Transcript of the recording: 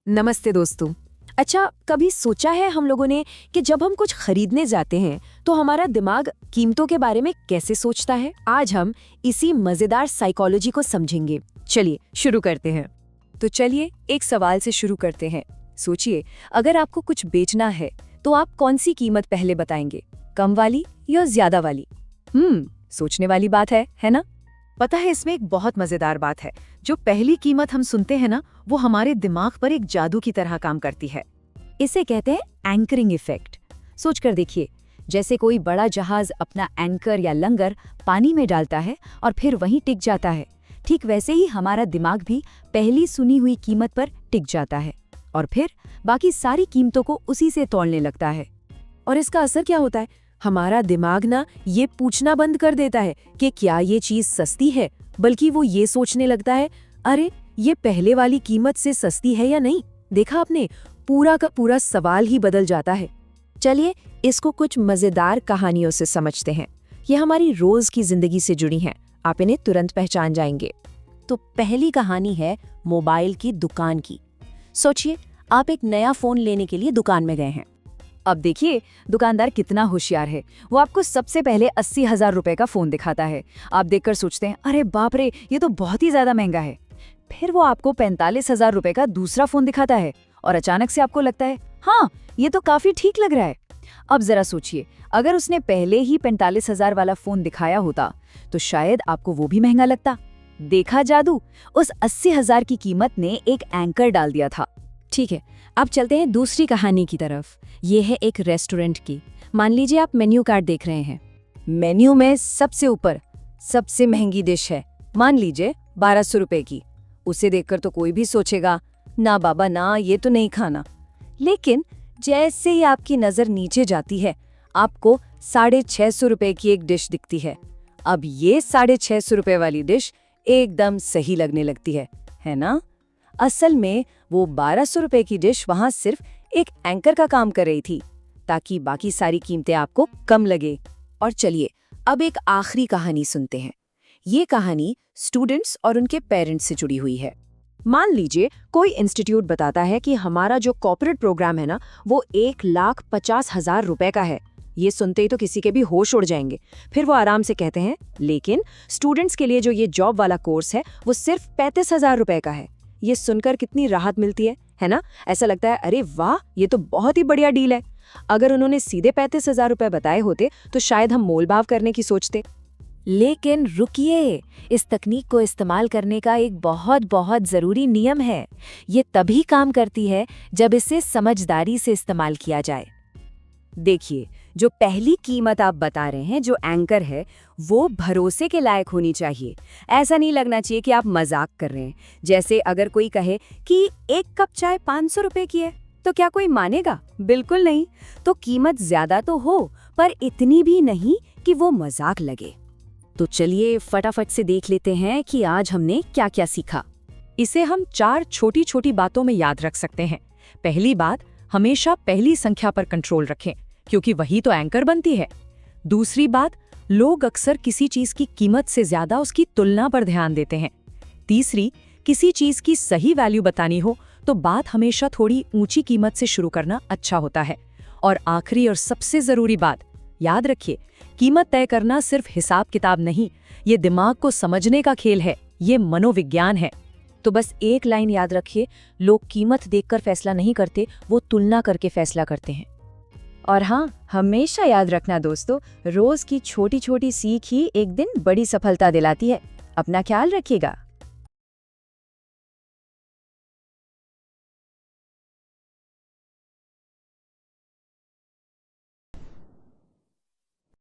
नमस्ते दोस्तों। अच्छा, कभी सोचा है हम लोगों ने कि जब हम कुछ खरीदने जाते हैं तो हमारा दिमाग कीमतों के बारे में कैसे सोचता है? आज हम इसी मजेदार साइकोलॉजी को समझेंगे। चलिए शुरू करते हैं। तो चलिए एक सवाल से शुरू करते हैं। सोचिए, अगर आपको कुछ बेचना है तो आप कौन सी कीमत पहले बताएंगे, कम वाली या ज्यादा वाली? सोचने वाली बात है ना? पता है, इसमें एक बहुत मजेदार बात है। जो पहली कीमत हम सुनते हैं ना, वो हमारे दिमाग पर एक जादू की तरह काम करती है। इसे कहते हैं एंकरिंग इफेक्ट। सोच कर देखिए, जैसे कोई बड़ा जहाज अपना एंकर या लंगर पानी में डालता है और फिर वहीं टिक जाता है, ठीक वैसे ही हमारा दिमाग भी पहली सुनी हुई कीमत पर टिक जाता है और फिर बाकी सारी कीमतों को उसी से तोड़ने लगता है। और इसका असर क्या होता है? हमारा दिमाग ना ये पूछना बंद कर देता है कि क्या ये चीज सस्ती है, बल्कि वो ये सोचने लगता है, अरे ये पहले वाली कीमत से सस्ती है या नहीं। देखा आपने, पूरा का पूरा सवाल ही बदल जाता है। चलिए इसको कुछ मजेदार कहानियों से समझते हैं। ये हमारी रोज की जिंदगी से जुड़ी हैं, आप इन्हें तुरंत पहचान जाएंगे। तो पहली कहानी है मोबाइल की दुकान की। सोचिए, आप एक नया फोन लेने के लिए दुकान में गए हैं। अब देखिए दुकानदार कितना होशियार है। वो आपको सबसे पहले 80,000 रुपए का फोन दिखाता है। आप देखकर सोचते हैं, अरे बाप रे, ये तो बहुत ही ज्यादा महंगा है। फिर वो आपको 45,000 रुपए का दूसरा फोन दिखाता है और अचानक से आपको लगता है, हाँ ये तो काफी ठीक लग रहा है। अब जरा सोचिए, अगर उसने पहले ही 45,000 वाला फोन दिखाया होता तो शायद आपको वो भी महंगा लगता। देखा जादू, उस 80,000 की कीमत ने एक एंकर डाल दिया था। ठीक है, अब चलते हैं दूसरी कहानी की तरफ। ये है एक रेस्टोरेंट की। मान लीजिए आप मेन्यू कार्ड देख रहे हैं। मेन्यू में सबसे ऊपर सबसे महंगी डिश है, मान लीजिए 1200 रुपए की। उसे देखकर तो कोई भी सोचेगा, ना बाबा ना, ये तो नहीं खाना। लेकिन जैसे ही आपकी नजर नीचे जाती है, आपको 650 रुपए की एक डिश दिखती है। अब ये 650 रुपए वाली डिश एकदम सही लगने लगती है ना? असल में वो 1200 रुपए की डिश वहां सिर्फ एक एंकर का काम कर रही थी, ताकि बाकी सारी कीमतें आपको कम लगे। और चलिए अब एक आखिरी कहानी सुनते हैं। ये कहानी स्टूडेंट्स और उनके पेरेंट्स से जुड़ी हुई है। मान लीजिए कोई इंस्टीट्यूट बताता है कि हमारा जो कॉर्पोरेट प्रोग्राम है ना, वो 1,50,000 रुपए का है। ये सुनते ही तो किसी के भी होश उड़ जाएंगे। फिर वो आराम से कहते हैं, लेकिन स्टूडेंट्स के लिए जो ये जॉब वाला कोर्स है वो सिर्फ 35,000 रुपए का है। ये सुनकर कितनी राहत मिलती है ना? ऐसा लगता है, अरे वाह, ये तो बहुत ही बढ़िया डील है। अगर उन्होंने सीधे 35,000 रुपए बताए होते तो शायद हम मोलभाव करने की सोचते। लेकिन रुकिए, इस तकनीक को इस्तेमाल करने का एक बहुत बहुत जरूरी नियम है। ये तभी काम करती है जब इसे समझदारी से इस्तेमाल किया जाए। देखिए, जो पहली कीमत आप बता रहे हैं, जो एंकर है, वो भरोसे के लायक होनी चाहिए। ऐसा नहीं लगना चाहिए कि आप मजाक कर रहे हैं। जैसे अगर कोई कहे कि एक कप चाय 500 रुपए की है, तो क्या कोई मानेगा? बिल्कुल नहीं। तो कीमत ज्यादा तो हो, पर इतनी भी नहीं कि वो मजाक लगे। तो चलिए फटाफट से देख लेते हैं कि आज हमने क्या क्या सीखा। इसे हम 4 छोटी छोटी बातों में याद रख सकते हैं। पहली बात, हमेशा पहली संख्या पर कंट्रोल रखें, क्योंकि वही तो एंकर बनती है। दूसरी बात, लोग अक्सर किसी चीज की कीमत से ज्यादा उसकी तुलना पर ध्यान देते हैं। तीसरी, किसी चीज की सही वैल्यू बतानी हो तो बात हमेशा थोड़ी ऊंची कीमत से शुरू करना अच्छा होता है। और आखिरी और सबसे जरूरी बात, याद रखिए, कीमत तय करना सिर्फ हिसाब किताब नहीं, ये दिमाग को समझने का खेल है, ये मनोविज्ञान है। तो बस एक लाइन याद रखिए, लोग कीमत देखकर फैसला नहीं करते, वो तुलना करके फैसला करते हैं। और हाँ, हमेशा याद रखना दोस्तों, रोज की छोटी छोटी सीख ही एक दिन बड़ी सफलता दिलाती है। अपना ख्याल रखिएगा।